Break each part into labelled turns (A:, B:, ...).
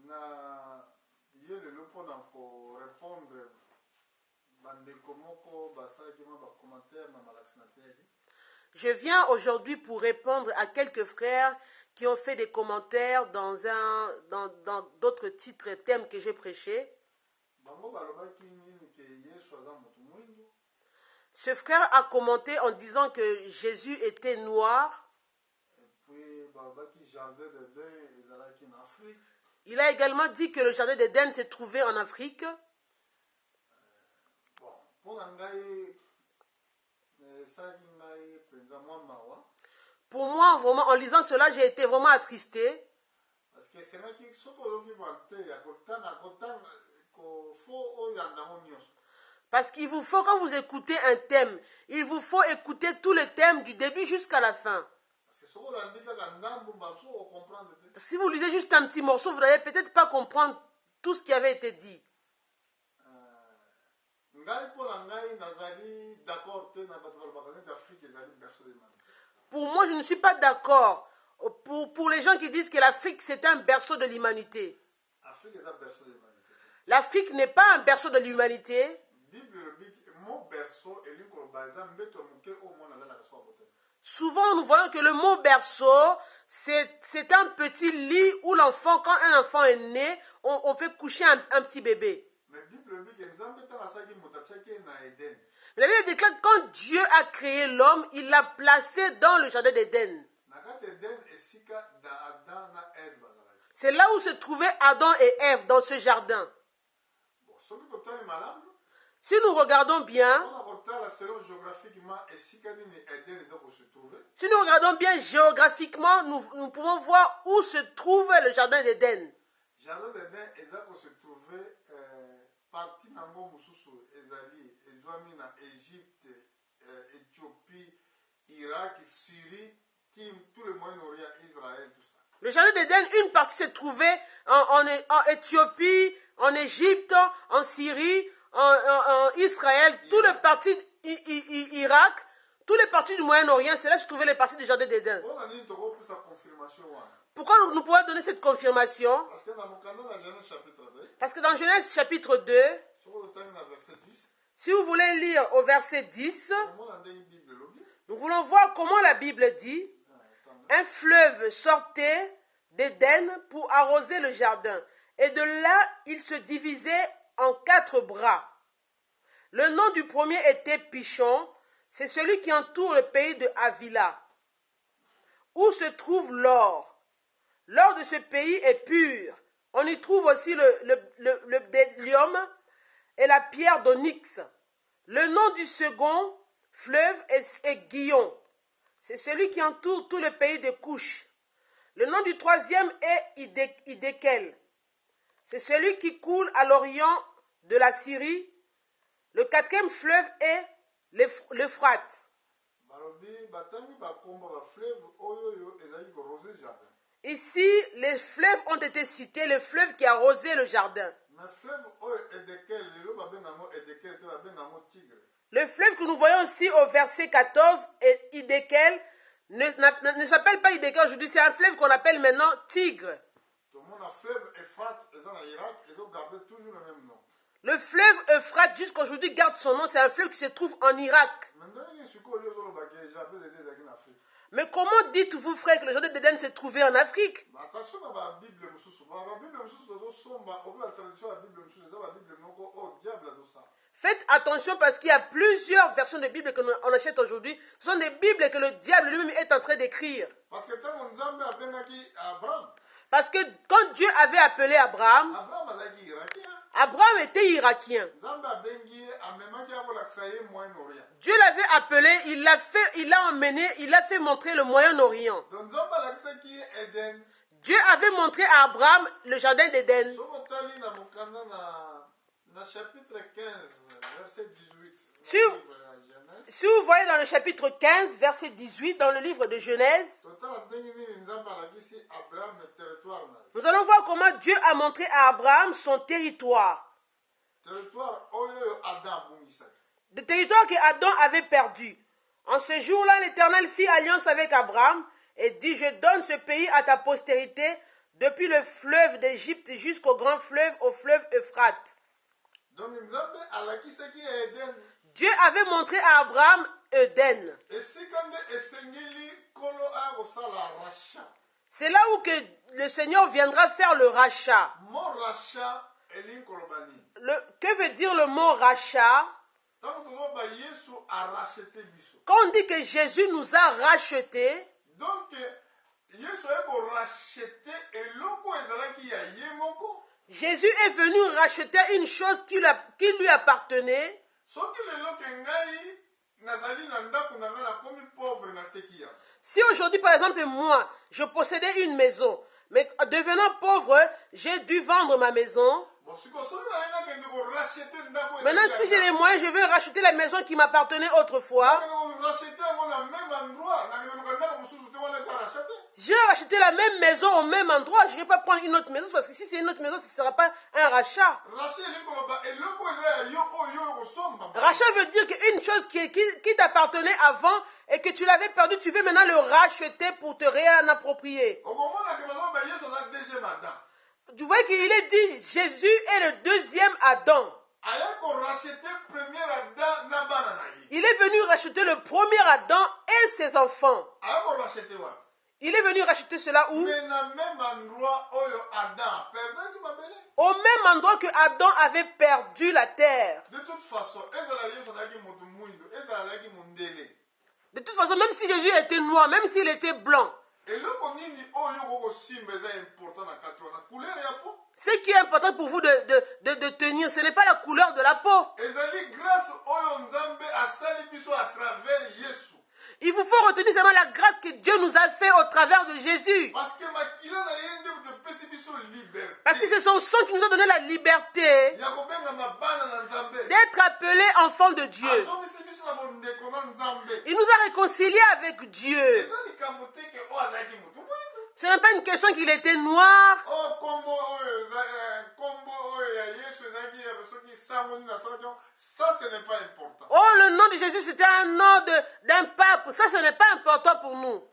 A: na ye lelo mpona korépondre bandeko moko basalaki mwa bacommentaire na malakisi na te.
B: Je viens aujourd'hui pour répondre à quelques frères qui ont fait des commentaires dans d'autres titres et thèmes que j'ai prêchés.
A: Bango balobaki nini ke Yesu aza motu mwindu.
B: Ce frère a commenté en disant que Jésus était noir.
A: Et puis balobaki jardin d'Éden ezalaki na Afrique.
B: Il a également dit que le jardin d'Éden se trouvait en Afrique.
A: Bon, mpona ngai esalaki ngai mpenza mwa mawa.
B: Pour moi, vraiment, en lisant cela, j'ai été vraiment attristé.
A: Parce que c'est qui soki oyoki bante ya kotanga kofo oyanda ngo nyonso.
B: Parce qu'il vous faut, quand vous écoutez un thème, il vous faut écouter tous les thèmes du début jusqu'à la fin. Si vous lisez juste un petit morceau, vous n'allez peut-être pas comprendre tout ce qui avait été dit. Pour moi, je ne suis pas d'accord. Pour les gens qui disent que l'Afrique, c'est un berceau de l'humanité. L'Afrique n'est pas un berceau de l'humanité. Souvent, nous voyons que le mot berceau, c'est un petit lit où l'enfant, quand un enfant est né, on fait coucher un petit bébé. La Bible déclare que quand Dieu a créé l'homme, il l'a placé dans le jardin d'Éden. C'est là où se trouvaient Adam et Ève, dans ce jardin. Si nous regardons bien, géographiquement, nous pouvons voir où se trouve le jardin d'Éden.
A: Le jardin d'Éden se trouvait partie nango mususu ezali ezwami na Égypte, Éthiopie, Irak, Syrie, tout le Moyen-Orient, Israël, tout ça.
B: Le jardin d'Éden, une partie se trouvait en Éthiopie, en Égypte, en Syrie, en Israël, toutes les parties Irak, toutes les parties du Moyen-Orient, c'est là que se trouvaient les parties du jardin d'Éden. Pourquoi nous pouvons donner cette confirmation? Parce que dans Genèse chapitre 2, si vous voulez lire au verset 10, nous voulons voir comment la Bible dit: un fleuve sortait d'Éden pour arroser le jardin, et de là il se divisait en 4 bras. Le nom du premier était Pichon, c'est celui qui entoure le pays de Havila, où se trouve l'or. L'or de ce pays est pur. On y trouve aussi le bdellium et la pierre d'onyx. Le nom du second fleuve est Guillon. C'est celui qui entoure tout le pays de Couche. Le nom du troisième est Idékel. C'est celui qui coule à l'orient de la Syrie. Le 4e fleuve est l'Euphrate. Ici, les fleuves ont été cités, le fleuve qui a arrosé le jardin. Le fleuve que nous voyons ici au verset 14, Idékel, ne s'appelle pas Idékel aujourd'hui, c'est un fleuve qu'on appelle maintenant Tigre. Le fleuve Euphrate jusqu'à aujourd'hui garde son nom, c'est un fleuve qui se trouve en Irak. Mais comment dites-vous, frère, que le jardin d'Éden se trouvait en Afrique? Faites attention parce qu'il y a plusieurs versions de Bible qu'on achète aujourd'hui. Ce sont des Bibles que le diable lui-même est en train d'écrire. Parce que quand Dieu avait appelé Abraham, Abraham était irakien. Dieu l'avait appelé, il l'a emmené, il l'a fait montrer le Moyen-Orient. Dieu avait montré à Abraham le jardin d'Éden. Si vous voyez dans le chapitre 15, verset 18, dans le livre de Genèse, nous allons voir comment Dieu a montré à Abraham son territoire. Le territoire qu'Adam avait perdu. En ce jour-là, l'Éternel fit alliance avec Abraham et dit: je donne ce pays à ta postérité depuis le fleuve d'Égypte jusqu'au grand fleuve, au fleuve Euphrate.
A: Donc Nzambe alakisaki Eden.
B: Dieu avait montré à Abraham Éden. C'est là où que le Seigneur viendra faire le rachat. Que veut dire le mot rachat? Quand on dit que Jésus nous a rachetés,
A: donc
B: Jésus est venu racheter une chose qui lui appartenait. Si aujourd'hui, par exemple, moi, je possédais une maison, mais devenant pauvre, j'ai dû vendre ma maison. Maintenant, si j'ai les moyens, je veux racheter la maison qui m'appartenait autrefois. Je vais racheter la même maison au même endroit. Je ne vais pas prendre une autre maison parce que si c'est une autre maison, ce ne sera pas un rachat. Rachat veut dire qu'une chose qui t'appartenait avant et que tu l'avais perdu, tu veux maintenant le racheter pour te réapproprier. Tu vois qu'il est dit, Jésus est le deuxième Adam. Il est venu racheter le premier Adam et ses enfants. Il est venu racheter cela où? Au même endroit que Adam avait perdu la terre.
A: De toute façon,
B: même si Jésus était noir, même s'il était blanc, ce qui est important pour vous de tenir, ce n'est pas la couleur de la peau. Il vous faut retenir seulement la grâce que Dieu nous a fait au travers de Jésus. Parce que c'est son sang qui nous a donné la liberté d'être appelés enfants de Dieu. Il nous a réconciliés avec Dieu. Ce n'est pas une question qu'il était noir.
A: Ça, ce n'est pas important.
B: Oh, le nom de Jésus, c'était un nom d'un pape. Ça, ce n'est pas important pour nous.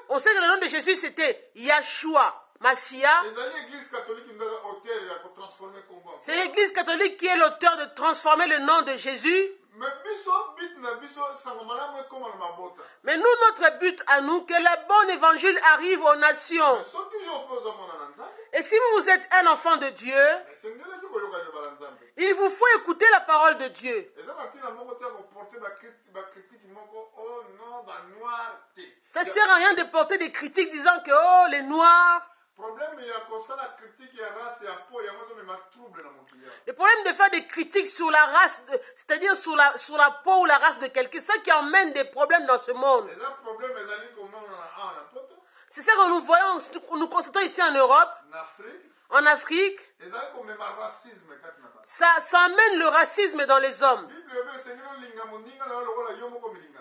B: On sait que le nom de Jésus, c'était Yahshua, Massia. C'est l'église catholique qui est l'auteur de transformer le nom de Jésus. Mais nous, notre but à nous, que le bon évangile arrive aux nations. Et si vous êtes un enfant de Dieu, il vous faut écouter la parole de Dieu. Ça ne sert à rien de porter des critiques disant que oh, les Noirs. Le problème de faire des critiques sur la race, c'est-à-dire sur la peau ou la race de quelqu'un, c'est ça qui emmène des problèmes dans ce monde. C'est ça que nous voyons, nous constatons ici en Europe, en Afrique. Ça emmène le racisme dans les hommes.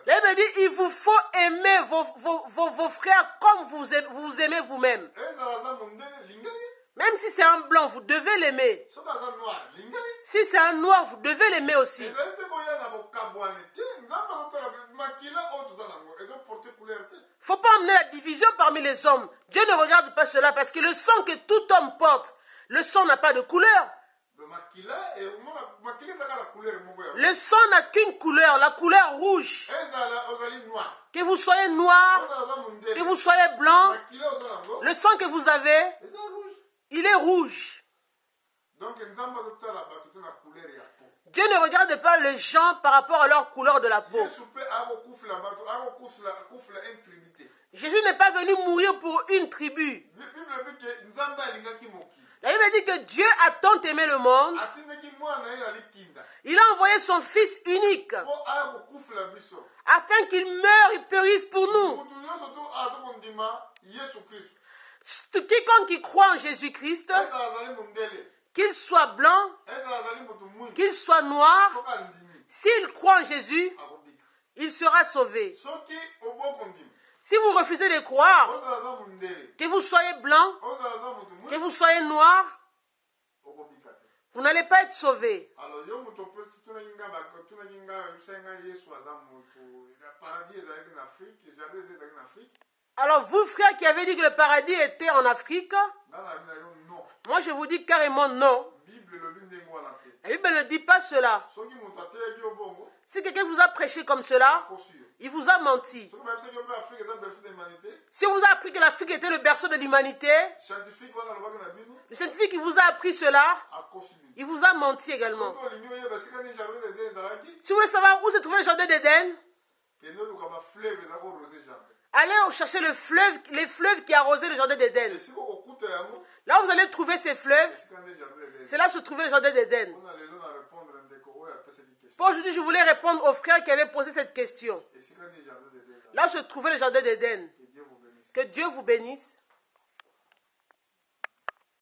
B: La Bible dit, il vous faut aimer vos frères comme vous aimez vous-même. Même si c'est un blanc, vous devez l'aimer. Si c'est un noir, vous devez l'aimer aussi. Il ne faut pas emmener la division parmi les hommes. Dieu ne regarde pas cela parce que le sang que tout homme porte, le sang n'a pas de couleur. Le sang n'a qu'une couleur, la couleur rouge. Que vous soyez noir, que vous soyez blanc, le sang que vous avez, il est rouge. Dieu ne regarde pas les gens par rapport à leur couleur de la peau. Jésus n'est pas venu mourir pour une tribu. La Bible dit que Dieu a tant aimé le monde. Il a envoyé son Fils unique afin qu'il meure et périsse pour nous. Quiconque qui croit en Jésus-Christ, qu'il soit blanc, qu'il soit noir, s'il croit en Jésus, il sera sauvé. Si vous refusez de croire, que vous soyez blanc, que vous soyez noir, vous n'allez pas être sauvé. Alors vous, frères, qui avez dit que le paradis était en Afrique, moi je vous dis carrément non. La Bible ne dit pas cela. Si quelqu'un vous a prêché comme cela, il vous a menti. Si on vous a appris que l'Afrique était le berceau de l'humanité, le scientifique qui vous a appris cela, il vous a menti également. Si vous voulez savoir où se trouvait le jardin d'Éden, allez chercher les fleuves qui arrosaient le jardin d'Éden. Là où vous allez trouver ces fleuves, c'est là où se trouvait le jardin d'Éden. Pour aujourd'hui, je voulais répondre aux frères qui avaient posé cette question. Là où se trouvait le jardin d'Éden. Que Dieu vous bénisse.